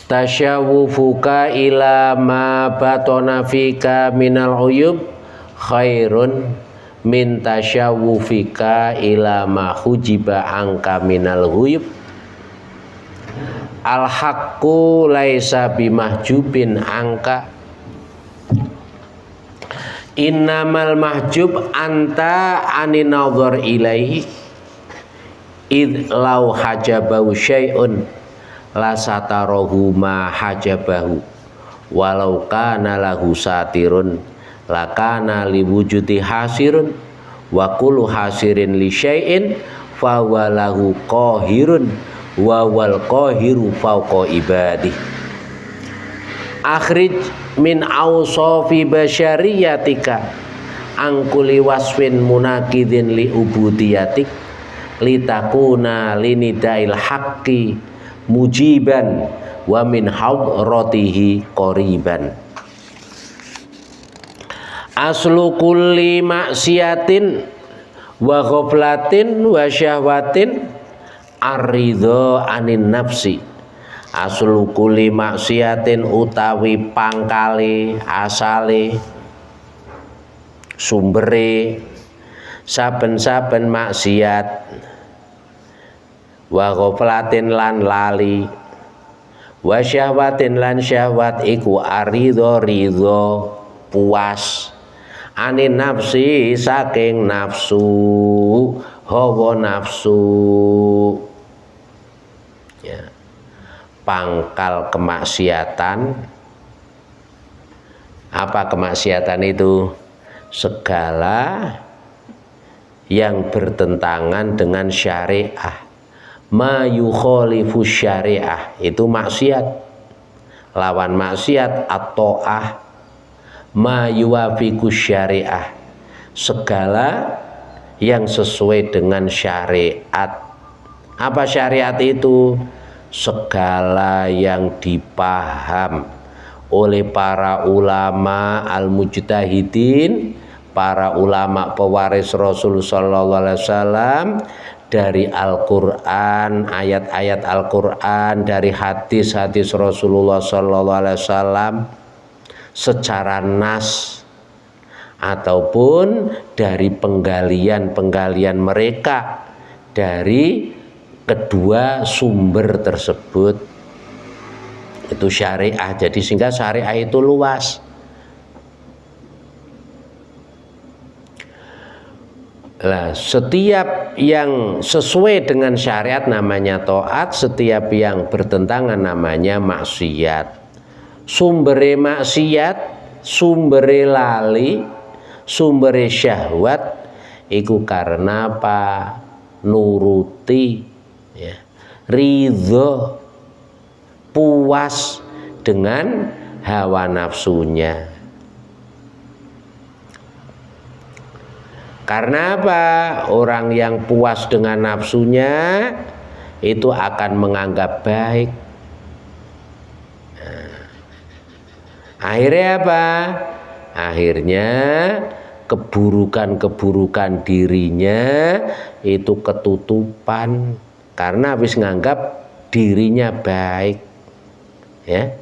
tasyawufuka ila ma batona fika minal uyub khairun min tasyawufika ila ma hujiba angka minal huyub. Al haqqu laisa bimahjubin angka innamal mahjub anta anin nadhar ilaihi id law hajabahu syai'un la satarahu ma hajabahu walau kana lahu satirun lakana liwujudi hasirun wa kullu hasirin li syai'in fa walahu qahirun wa wal qahiru fawqa ibadih. Akhrij min awsafi basyariyatika angkuli wasfin munakidin li ubudiyatik litakuna linidail haqqi mujiban wa min hadratihi qoriban. Aslu kulli maksiatin wa ghaflatin wa syahwatin ar-ridha anin nafsi. Aslu kulli maksiatin utawi pangkale asale sumbere saben-saben maksiat wa ghaflatin lan lali wa syahwatin lan syahwat iku aridho ridho puas anin nafsi saking nafsu hawa nafsu ya. Pangkal kemaksiatan apa kemaksiatan itu? Segala yang bertentangan dengan syariah. Ma yukhalifu syariah itu maksiat. Lawan maksiat at-ta'ah. Ma yuwafiqu syariah segala yang sesuai dengan syariat. Apa syariat itu? Segala yang dipaham oleh para ulama al-mujtahidin, para ulama pewaris Rasul sallallahu alaihi wasallam, dari Al-Qur'an, ayat-ayat Al-Qur'an, dari hadis-hadis Rasulullah sallallahu alaihi wasallam secara nas ataupun dari penggalian-penggalian mereka dari kedua sumber tersebut. Itu syariah. Jadi sehingga syariah itu luas. Nah, setiap yang sesuai dengan syariat namanya taat, setiap yang bertentangan namanya maksiat. Sumbere maksiat, sumbere lali, sumbere syahwat iku karena apa? Nuruti ya, ridho puas dengan hawa nafsunya. Karena apa? Orang yang puas dengan nafsunya itu akan menganggap baik. Nah, akhirnya apa? Akhirnya keburukan-keburukan dirinya itu ketutupan karena habis nganggap dirinya baik. Ya.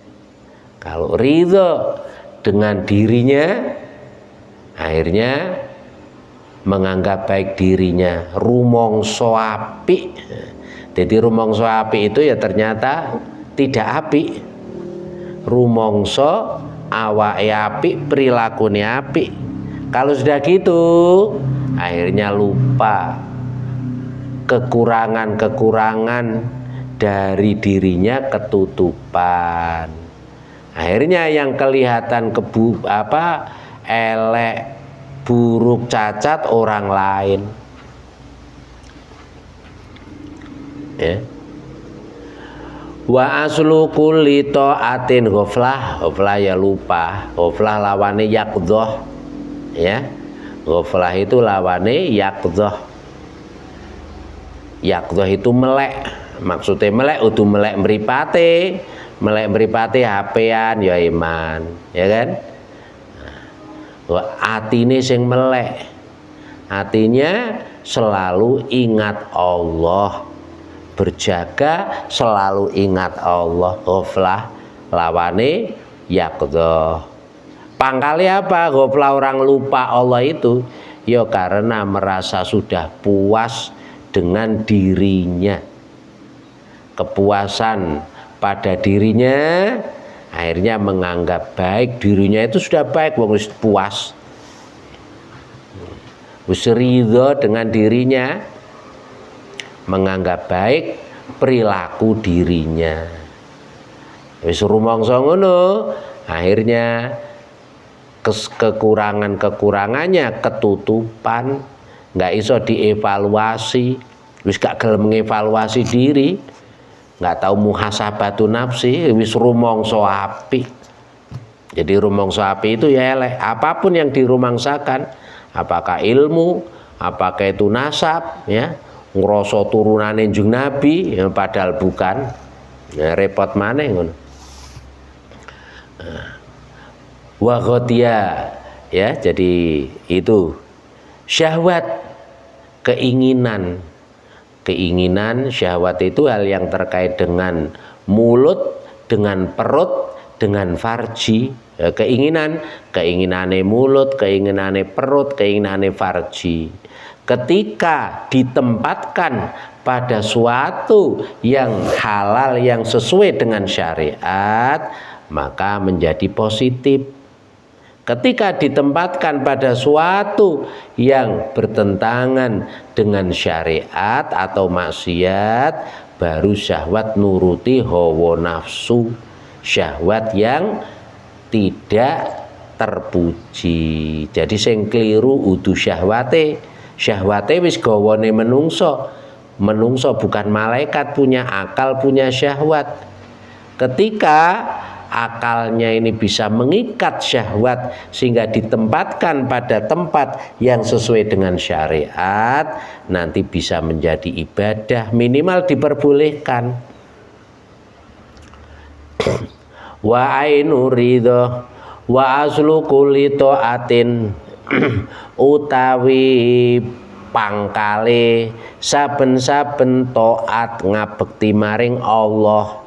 Kalau ridho dengan dirinya akhirnya menganggap baik dirinya, rumangsa apik. Jadi rumangsa apik itu ya ternyata tidak apik. Rumangsa awake apik, prilakune apik. Kalau sudah gitu, akhirnya lupa kekurangan-kekurangan dari dirinya ketutupan. Akhirnya yang kelihatan elek, buruk, cacat orang lain. Ya. Wa aslu kulli ta'atin ghaflah. Ghaflah ya lupa. Ghaflah lawane yaqdhah. Ya. Ghaflah itu lawane yaqdhah. Yaqdhah itu melek. Maksudnya melek udah melek mripate. Melek mripate HP-an ya iman, ya kan? Atine sing melek. Hatinya selalu ingat Allah. berjaga selalu ingat Allah. Ghaflah lawane yaqdha. Pangkali apa ghaflah orang lupa Allah itu? Ya karena merasa sudah puas dengan dirinya. Kepuasan pada dirinya akhirnya menganggap baik dirinya itu sudah baik, wong wis puas. Wis ridho dengan dirinya, menganggap baik perilaku dirinya. Wis rumangsa ngono, akhirnya kekurangannya ketutupan, nggak iso dievaluasi, wis gak gelem mengevaluasi diri, nggak tahu muhasabatu nafsi, wis rumangsa apik. Jadi rumangsa apik itu ya elek, apapun yang dirumangsakan, apakah ilmu, apakah itu nasab, ya, ngrasa turunane njung Nabi, ya, padahal bukan, ya, repot maneh ngono. Wa ghatiya, ya, jadi itu syahwat, keinginan syahwat itu hal yang terkait dengan mulut, dengan perut, dengan farji. Ya, keinginane mulut, keinginane perut, keinginane farji. Ketika ditempatkan pada suatu yang halal, yang sesuai dengan syariat, maka menjadi positif. Ketika ditempatkan pada suatu yang bertentangan dengan syariat atau maksiat, baru syahwat nuruti hawa nafsu, syahwat yang tidak terpuji. Jadi sing keliru udu syahwate wis gawane menungso bukan malaikat, punya akal, punya syahwat. Ketika akalnya ini bisa mengikat syahwat sehingga ditempatkan pada tempat yang sesuai dengan syariat, nanti bisa menjadi ibadah, minimal diperbolehkan. Wa ainu ridho wa aslu kulli taatin utawi pangkale saben-saben taat ngabekti maring Allah.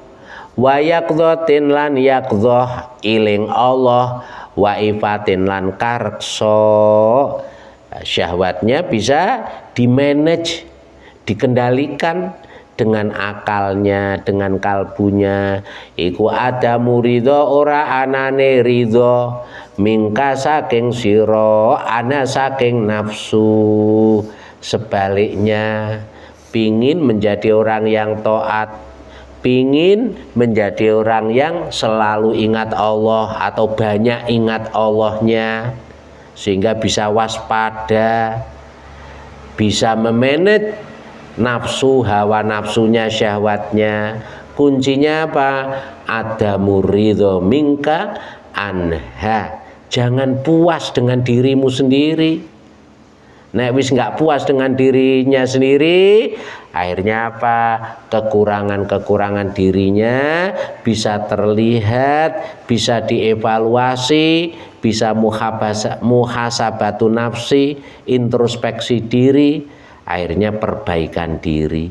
Wa yaqdhatin lan yaqdhah iling Allah, wa ifatin lan karso. Syahwatnya bisa dimanage, dikendalikan dengan akalnya, dengan kalbunya. Iku ada ridho ora anane ridho, mingka saking sira, ana saking nafsu. Sebaliknya, pingin menjadi orang yang taat, pingin menjadi orang yang selalu ingat Allah atau banyak ingat Allahnya, sehingga bisa waspada, bisa memanage nafsu, hawa nafsunya, syahwatnya. Kuncinya apa? Ada muridho mingka anha. Jangan puas dengan dirimu sendiri. Nek wis nggak puas dengan dirinya sendiri, akhirnya apa? Kekurangan dirinya bisa terlihat, bisa dievaluasi, bisa muhasabatu nafsi, introspeksi diri, akhirnya perbaikan diri.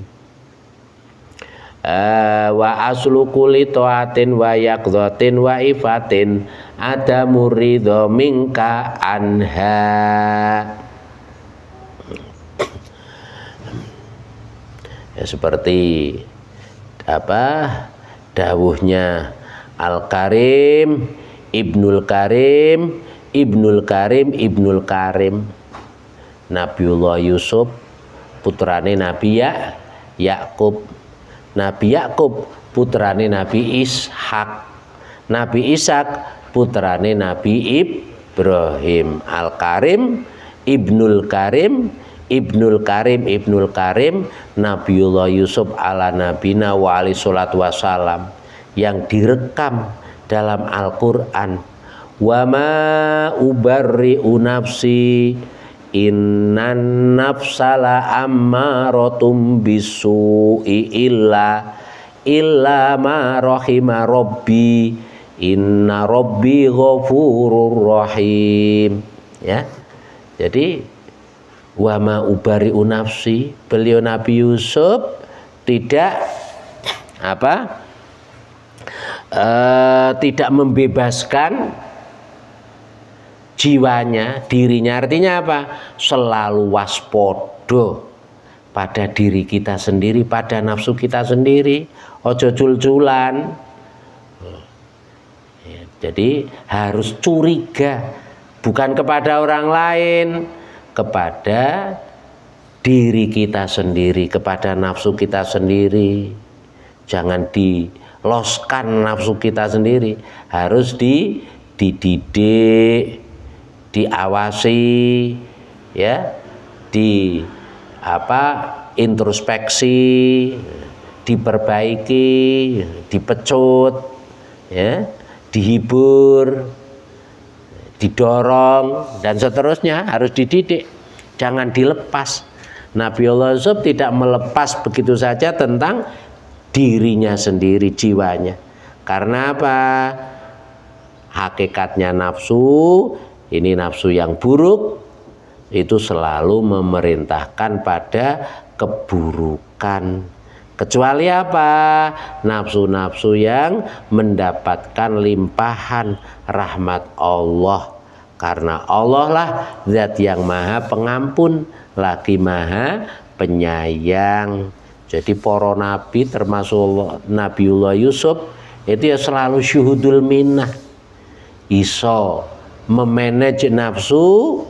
Wa aslu kulli taatin wa yaqdhatin wa ifatin ada muridho mingka anha. Ya, seperti apa dawuhnya Al-Karim Ibnul Karim Nabiullah Yusuf putrane Nabi Yakub, Nabi Yakub putrane Nabi Ishak, Nabi Ishak putrane Nabi Ibrahim. Al-Karim Ibnul Karim Nabiullah Yusuf ala nabina wa alaihi salatu wassalam, yang direkam dalam Al-Quran. Wa ma ubarri'u nafsi innan nafsala ammarotum bisu'i illa ma rahima rabbi inna rabbi ghafurur rahim. Ya, jadi wa ma ubari'u nafsi, beliau Nabi Yusuf tidak tidak membebaskan jiwanya, dirinya. Artinya apa? Selalu waspada pada diri kita sendiri, pada nafsu kita sendiri. Ojo jul-julan. Jadi harus curiga, bukan kepada orang lain, kepada diri kita sendiri, kepada nafsu kita sendiri. Jangan diloskan nafsu kita sendiri, harus dididik, diawasi, ya, introspeksi, diperbaiki, dipecut, ya, dihibur, didorong, dan seterusnya. Harus dididik, jangan dilepas. Nabiullah Yusuf tidak melepas begitu saja tentang dirinya sendiri, jiwanya. Karena apa? Hakikatnya nafsu, ini nafsu yang buruk, itu selalu memerintahkan pada keburukan. Kecuali apa? Nafsu-nafsu yang mendapatkan limpahan rahmat Allah. Karena Allah lah zat yang maha pengampun, lagi maha penyayang. Jadi para nabi termasuk Nabiullah Yusuf itu ya selalu syuhudul minnah. Iso memanage nafsu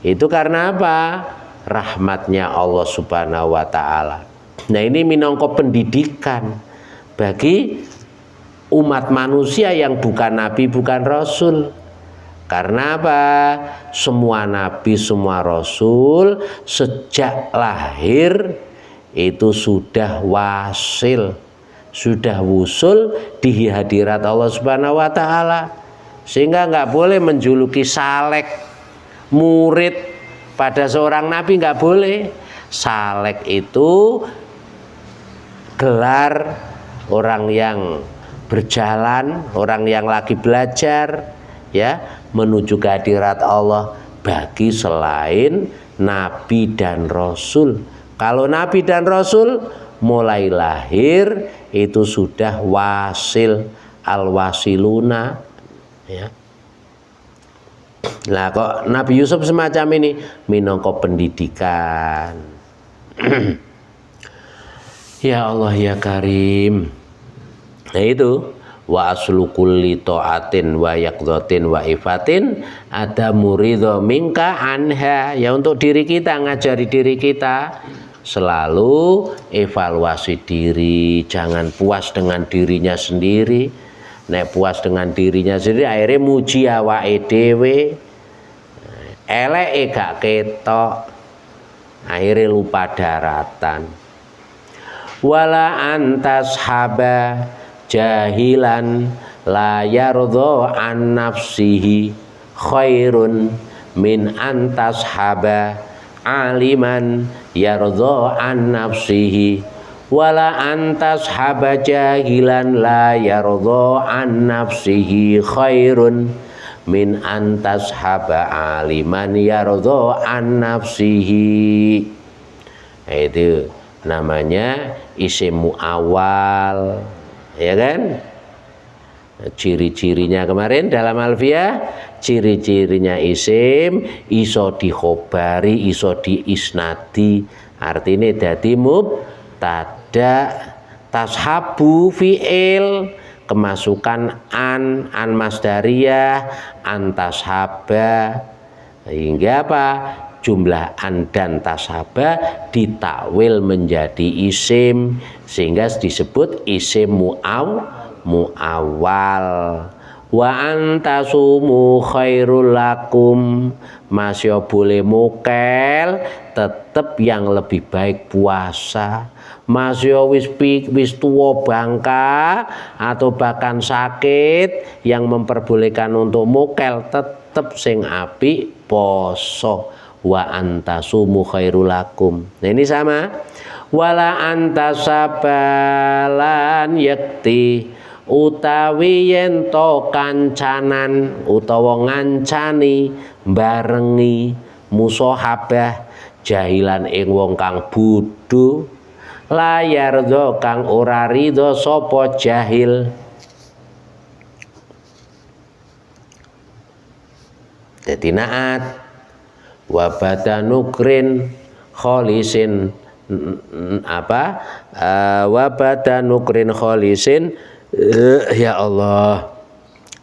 itu karena apa? Rahmatnya Allah Subhanahu wa ta'ala. Nah, ini minangka pendidikan bagi umat manusia yang bukan nabi, bukan rasul. Karena apa? Semua nabi, semua rasul sejak lahir itu sudah wasil, sudah wusul di hadirat Allah Subhanahu wa ta'ala. Sehingga nggak boleh menjuluki salek murid pada seorang nabi, nggak boleh. Salek itu gelar orang yang berjalan, orang yang lagi belajar, ya, menuju ke hadirat Allah bagi selain nabi dan rasul. Kalau nabi dan rasul mulai lahir itu sudah wasil, al-wasiluna, ya. Nah, kok Nabi Yusuf semacam ini minangka pendidikan. Ya Allah ya Karim. Nah itu wa aslu kulli taatin wa yaqdatin wa ifatin ada muridho minka anha. Ya, untuk diri kita, ngajari diri kita selalu evaluasi diri, jangan puas dengan dirinya sendiri. Nek puas dengan dirinya sendiri akhirnya muji awake dhewe, eleke gak ketok, akhirnya lupa daratan. Wala antas haba jahilan la yardha an nafsihi khairun min antas haba aliman yardha an nafsihi. Wala antas haba jahilan la yardha an nafsihi khairun min antas haba aliman yardha an nafsihi. Itu namanya isim muawwal, ya kan? Ciri-cirinya kemarin dalam alfiah, ciri-cirinya isim iso dikhobari, iso diisnadi, artinya dadi mubtada. Tashabu fi'il kemasukan an masdariyah, antashaba, hingga apa? Jumlah an dan tashaba ditakwil menjadi isim sehingga disebut isim muawwal. Wa antasumu khairul lakum, masya boleh mukel, tetap yang lebih baik puasa. Masya wis tuwa bangka atau bahkan sakit yang memperbolehkan untuk mukel, tetap sing apik poso. Wa antasumu khairul lakum. Nah ini sama. Wala antasabalan yakti, utawi yen to kancanan utawa ngancani barengi musahabah jahilan ing wong kang bodho la yardo kang ora ridho sapa jahil. Dadi naat wa badanukrin kholisin wa badanukrin kholisin ya Allah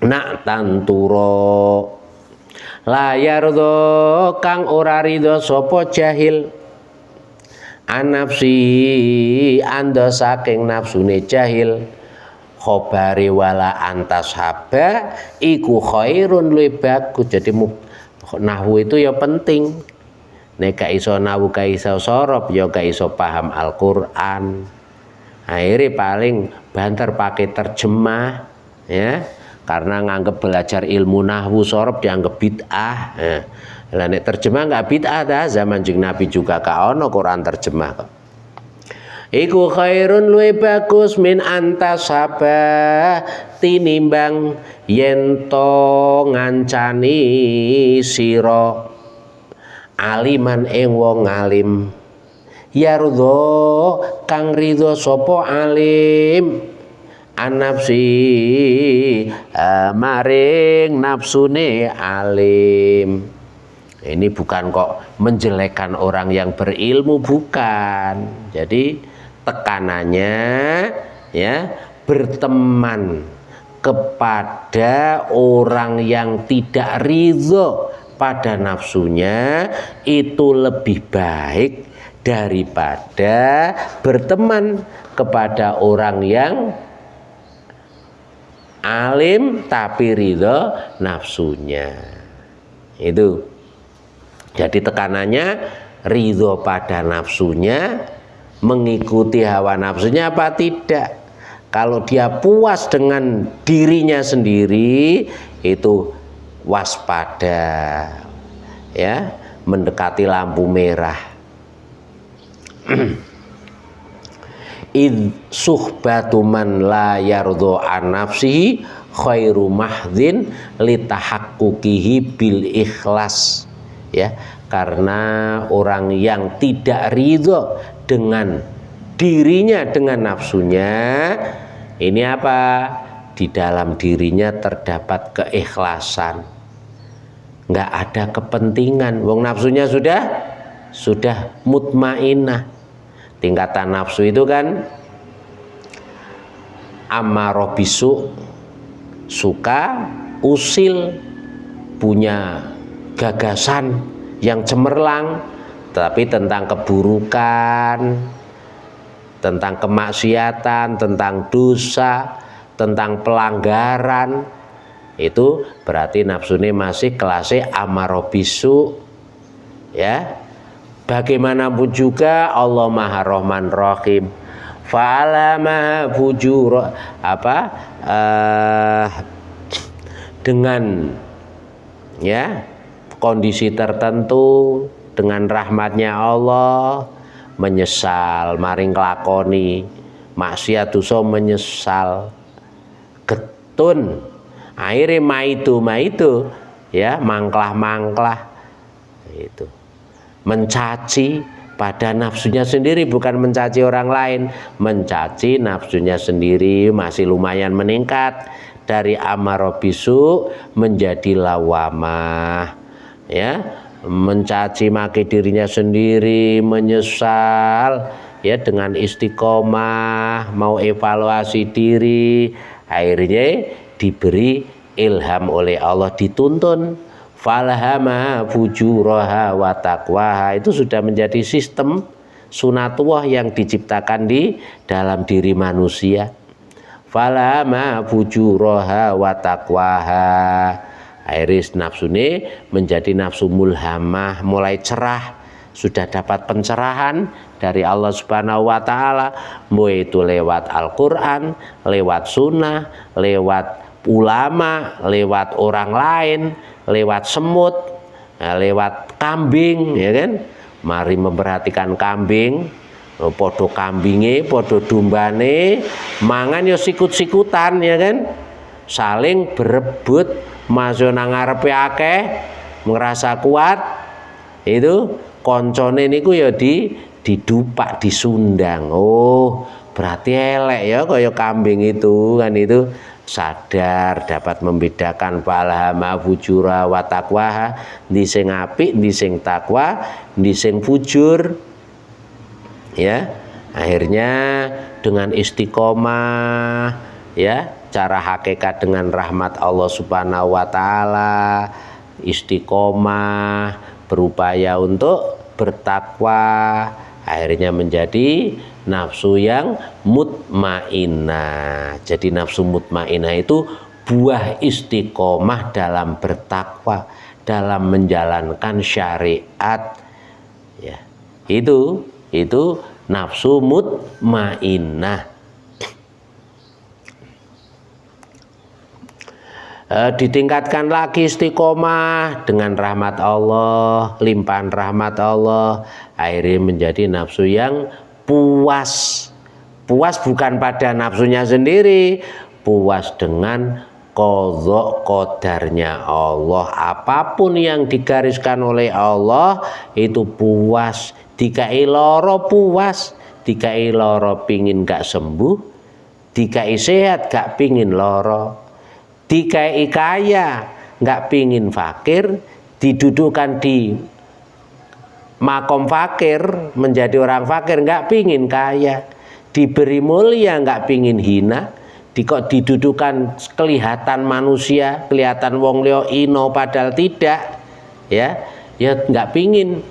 nak tanturo layar do kang ora ridho sapa jahil anapsi anda saking nafsune jahil khobari wala antas haba iku khairun luwih bagus. Jadi nahwu itu ya penting. Nek gak iso nahwu gak iso sorof ya gak iso paham Al-Qur'an. Akhirnya paling banter pakai terjemah ya. Karena nganggep belajar ilmu nahwu sorof dianggap bid'ah. Lah nek terjemah enggak bid'ah dah, zaman Jeng Nabi juga gak ono Quran terjemah kok. Iku khairun luwih bagus min antasaba tinimbang yen to ngancani sira aliman ing wong alim yarudho kang ridho sapa alim anapsi maring nafsune alim. Ini bukan kok menjelekkan orang yang berilmu, bukan. Jadi tekanannya ya berteman kepada orang yang tidak ridho pada nafsunya itu lebih baik daripada berteman kepada orang yang alim tapi ridho nafsunya. Itu jadi tekanannya ridho pada nafsunya, mengikuti hawa nafsunya apa tidak. Kalau dia puas dengan dirinya sendiri itu waspada ya, mendekati lampu merah. Id suhbatu man la yardho an nafsihi khairu mahdhin litahaqquqihi bil ikhlas ya, karena orang yang tidak ridho dengan dirinya, dengan nafsunya, ini apa? Di dalam dirinya terdapat keikhlasan, nggak ada kepentingan. Wong nafsunya sudah mutmainah. Tingkatan nafsu itu kan ammarah bisu, suka, usil, punya gagasan yang cemerlang, tapi tentang keburukan, tentang kemaksiatan, tentang dosa, tentang pelanggaran. Itu berarti nafsunya masih kelasnya ammarah bisu ya. Bagaimanapun juga Allah Maha Rahman Rahim. Fa'ala maha fujur dengan ya kondisi tertentu, dengan rahmatnya Allah menyesal maring kelakoni maksiat dosa, menyesal getun akhirnya maitu ya, mangklah itu mencaci pada nafsunya sendiri, bukan mencaci orang lain, mencaci nafsunya sendiri. Masih lumayan meningkat dari ammarah bisu menjadi lawamah ya, mencaci maki dirinya sendiri, menyesal ya, dengan istiqomah mau evaluasi diri, akhirnya diberi ilham oleh Allah, dituntun falhama fujuraha wa taqwaha. Itu sudah menjadi sistem sunatullah yang diciptakan di dalam diri manusia. Falhama fujuraha wa taqwaha, akhirnya nafsu ini menjadi nafsu mulhamah, mulai cerah, sudah dapat pencerahan dari Allah Subhanahu wa taala, mau itu lewat Al-Qur'an, lewat sunnah, lewat ulama, lewat orang lain, lewat semut, lewat kambing ya kan. Mari memperhatikan kambing, podo kambinge, podo dombane mangan ya sikut-sikutan ya kan, saling berebut masuk nang ngarepe akeh, ngerasa kuat, itu koncone niku ya didupak, disundang. Oh, berarti elek ya kaya kambing itu kan, itu sadar dapat membedakan falhama fujura wa taqwa, ndi sing apik, ndi sing takwa, ndi sing fujur. Ya, akhirnya dengan istiqomah, ya, cara hakikat dengan rahmat Allah Subhanahu wa taala, istiqomah, berupaya untuk bertakwa, akhirnya menjadi nafsu yang mutmainnah. Jadi nafsu mutmainnah itu buah istiqomah dalam bertakwa, dalam menjalankan syariat. Ya, itu nafsu mutmainnah. Ditingkatkan lagi istiqomah dengan rahmat Allah, limpahan rahmat Allah, akhirnya menjadi nafsu yang puas. Puas bukan pada nafsunya sendiri, puas dengan qadha qadarnya Allah. Apapun yang digariskan oleh Allah itu puas. Dikai loro puas, dikai loro pingin gak sembuh, dikai sehat gak pingin loro, dikai kaya nggak pingin fakir, didudukkan di makom fakir menjadi orang fakir nggak pingin kaya, diberi mulia nggak pingin hina, kok didudukkan kelihatan manusia, kelihatan wong liya ino padahal tidak, ya nggak pingin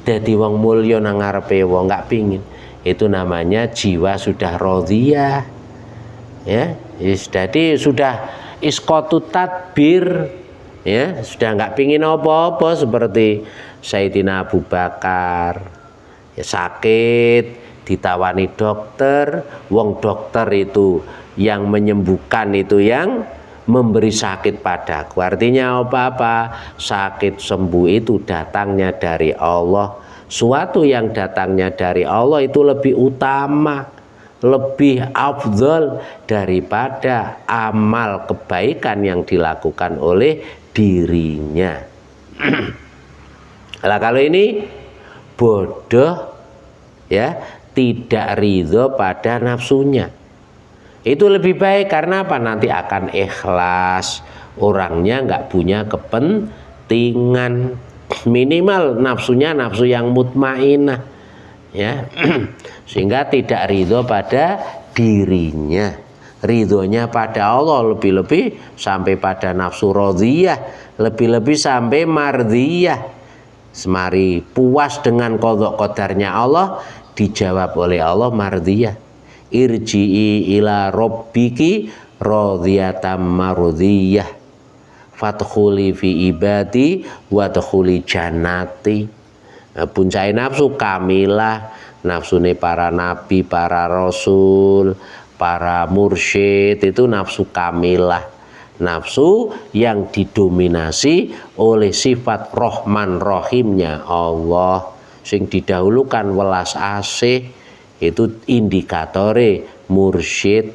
jadi wong mulya nang ngarepe wong, nggak pingin. Itu namanya jiwa sudah radhiyah, ya jadi sudah iskotu tadbir, ya sudah nggak pingin apa-apa. Seperti Sayyidina Abu Bakar, ya, sakit ditawani dokter, wong dokter itu yang menyembuhkan, itu yang memberi sakit padaku. Artinya apa? Sakit sembuh itu datangnya dari Allah. Suatu yang datangnya dari Allah itu lebih utama, lebih afdal daripada amal kebaikan yang dilakukan oleh dirinya. Nah, kalau ini bodoh, ya, tidak ridho pada nafsunya, itu lebih baik. Karena apa? Nanti akan ikhlas, orangnya nggak punya kepentingan, minimal nafsunya nafsu yang mutmainnah, ya. Sehingga tidak ridho pada dirinya, ridhonya pada Allah, lebih-lebih sampai pada nafsu radhiyah, lebih-lebih sampai mardhiyah. Semari puas dengan qadha qadarnya Allah, dijawab oleh Allah mardhiyah. Irji'i ila rabbiki radhiyatam mardhiyah fadkhuli fi ibadi wadkhuli jannati. Puncai nafsu kamilah, nafsune para nabi, para rasul, para mursyid, itu nafsu kamilah, nafsu yang didominasi oleh sifat Rahman Rahimnya Allah, sing didahulukan welas asih. Itu indikatore mursyid,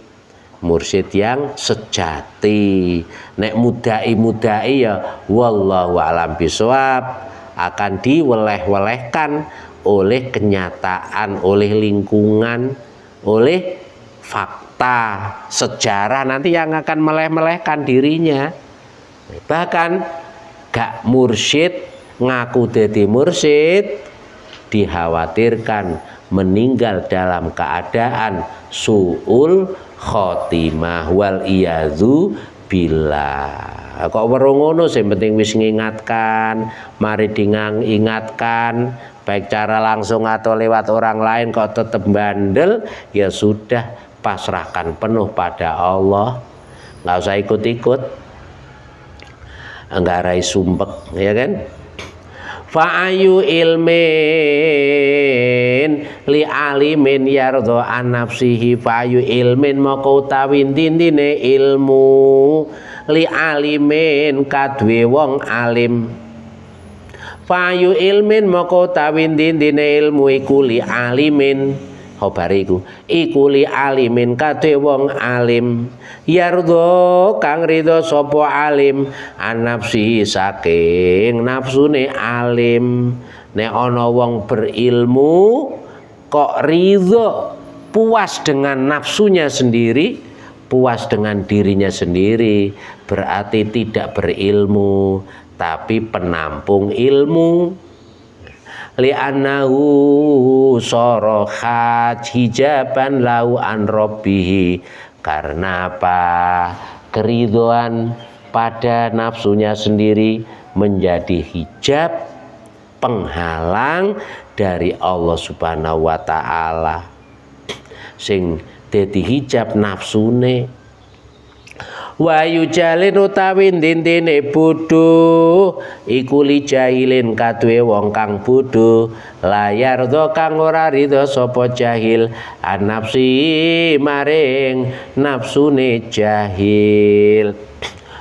mursyid yang sejati. Nek mudai ya wallahu alam bisawab, akan diweleh-welehkan oleh kenyataan, oleh lingkungan, oleh fakta sejarah nanti yang akan meleh-melehkan dirinya. Bahkan gak mursyid ngaku dadi mursyid, dikhawatirkan meninggal dalam keadaan su'ul khotimah wal iyadzu billah. Kok weruh ngono, sing penting wis ngingatkan, mari diingatkan, baik cara langsung atau lewat orang lain. Kok tetap bandel, ya sudah, pasrahkan penuh pada Allah, nggak usah ikut-ikut, nggak rai sumpek, ya kan. Fa'ayu ilmin li alimin yardho an nafsihi, fa'ayu ilmin maka utawi dindine ilmu li alimin kadwe wong alim. Fa'ayu ilmin maka utawi dindine ilmu iku li alimin, khobariku iku li alimin kadwe wong alim, yardho kang ridho sapa alim an nafsi saking nafsune alim. Nek ana wong berilmu kok ridho, puas dengan nafsunya sendiri, puas dengan dirinya sendiri, berarti tidak berilmu tapi penampung ilmu. Li'annahu sorohat hijaban lau an rabbihi. Karena apa? Keridhoan pada nafsunya sendiri menjadi hijab, penghalang dari Allah Subhanahu wa ta'ala. Sing dadi hijab nafsune. Wa yujalin utawi dintine bodho iku li jahilin kaduwe wong kang bodho, layar do kang ora ridho sapa jahil anapsi maring nafsune jahil.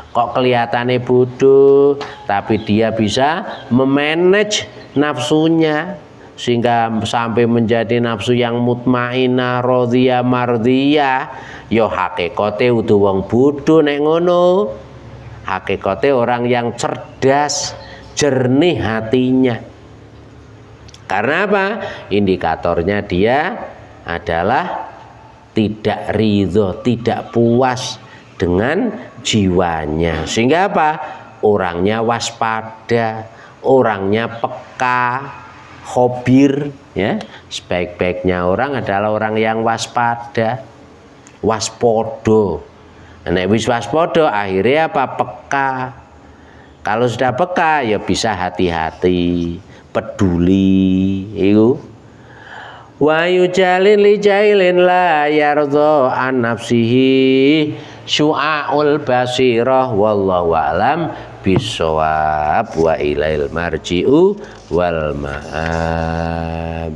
Kok kelihatannya bodoh tapi dia bisa memanage nafsunya sehingga sampai menjadi nafsu yang mutmainah, radhiyah, mardhiyah. Ya hakikate udah wong bodoh nek ngono. Hakikate orang yang cerdas, jernih hatinya. Karena apa? Indikatornya dia adalah tidak ridho, tidak puas dengan jiwanya. Sehingga apa? Orangnya waspada, orangnya peka, khobir, ya. Sebaik-baiknya orang adalah orang yang waspada, waspodo. Nek wis waspodo akhirnya apa? Peka. Kalau sudah peka ya bisa hati-hati, peduli, itu. Wa yujalin li jailin la yardha an nafsihi syu'aul basirah wallahu a'lam bisawab wa ilail marji'u wal ma'ab.